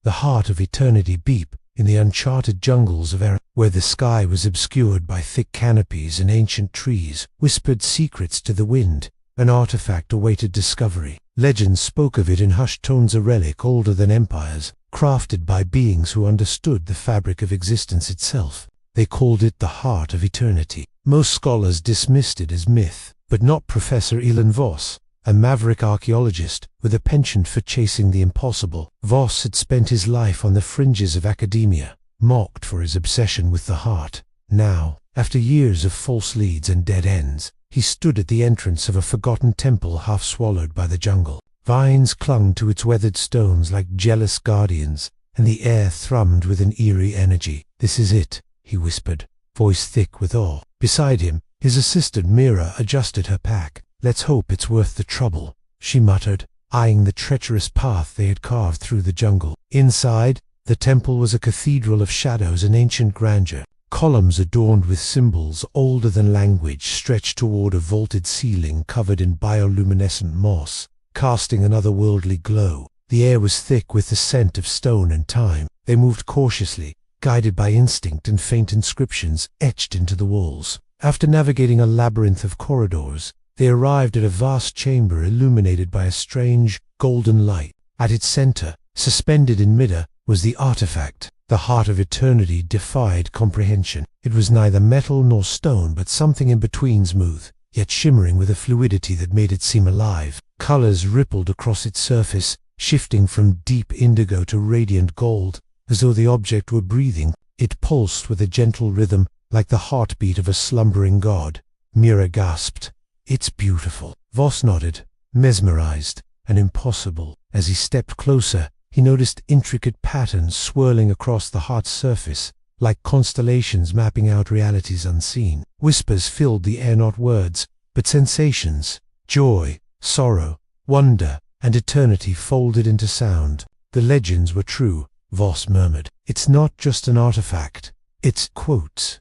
the heart of eternity deep in the uncharted jungles of Erin, where the sky was obscured by thick canopies and ancient trees, whispered secrets to the wind. An artifact awaited discovery. Legends spoke of it in hushed tones, a relic older than empires, crafted by beings who understood the fabric of existence itself. They called it the Heart of Eternity. Most scholars dismissed it as myth, but not Professor Elon Voss, a maverick archaeologist with a penchant for chasing the impossible. Voss had spent his life on the fringes of academia, mocked for his obsession with the heart. Now, after years of false leads and dead ends, he stood at the entrance of a forgotten temple half swallowed by the jungle. Vines clung to its weathered stones like jealous guardians, and the air thrummed with an eerie energy. "This is it," he whispered, voice thick with awe. Beside him, his assistant Mira adjusted her pack. "Let's hope it's worth the trouble," she muttered, eyeing the treacherous path they had carved through the jungle. Inside, the temple was a cathedral of shadows and ancient grandeur. Columns adorned with symbols older than language stretched toward a vaulted ceiling covered in bioluminescent moss, casting an otherworldly glow. The air was thick with the scent of stone and time. They moved cautiously, guided by instinct and faint inscriptions etched into the walls. After navigating a labyrinth of corridors, they arrived at a vast chamber illuminated by a strange, golden light. At its center, suspended in midair, was the artifact. The Heart of Eternity defied comprehension. It was neither metal nor stone, but something in between, smooth, yet shimmering with a fluidity that made it seem alive. Colors rippled across its surface, shifting from deep indigo to radiant gold, as though the object were breathing. It pulsed with a gentle rhythm, like the heartbeat of a slumbering god. Mira gasped. "It's beautiful." Voss nodded, mesmerized and impossible. As he stepped closer, he noticed intricate patterns swirling across the heart's surface, like constellations mapping out realities unseen. Whispers filled the air, not words, but sensations. Joy, sorrow, wonder, and eternity folded into sound. The legends were true, Voss murmured. "It's not just an artifact. It's, quotes,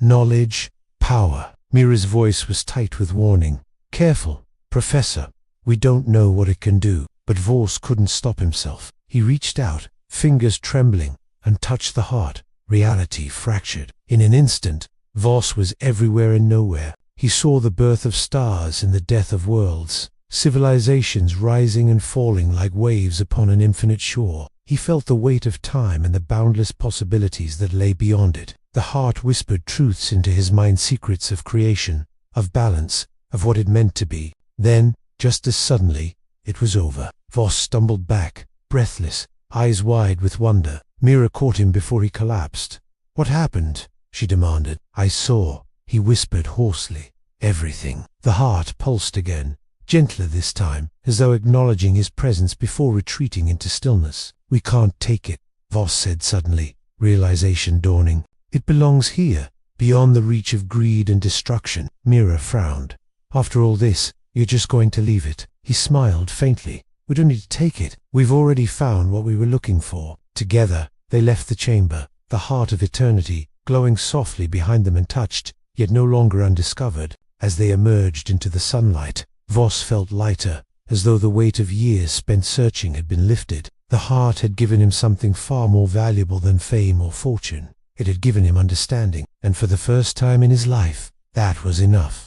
knowledge, power." Mira's voice was tight with warning. "Careful, Professor. We don't know what it can do." But Voss couldn't stop himself. He reached out, fingers trembling, and touched the heart. Reality fractured. In an instant, Voss was everywhere and nowhere. He saw the birth of stars and the death of worlds, civilizations rising and falling like waves upon an infinite shore. He felt the weight of time and the boundless possibilities that lay beyond it. The heart whispered truths into his mind, secrets of creation, of balance, of what it meant to be. Then, just as suddenly, it was over. Voss stumbled back, breathless, eyes wide with wonder. Mira caught him before he collapsed. "What happened?" she demanded. "I saw," he whispered hoarsely. "Everything." The heart pulsed again, gentler this time, as though acknowledging his presence before retreating into stillness. "We can't take it," Voss said suddenly, realization dawning. "It belongs here, beyond the reach of greed and destruction." Mira frowned. "After all this, you're just going to leave it?" He smiled faintly. "We don't need to take it. We've already found what we were looking for." Together, they left the chamber, the Heart of Eternity glowing softly behind them untouched, yet no longer undiscovered. As they emerged into the sunlight, Voss felt lighter, as though the weight of years spent searching had been lifted. The heart had given him something far more valuable than fame or fortune. It had given him understanding, and for the first time in his life, that was enough.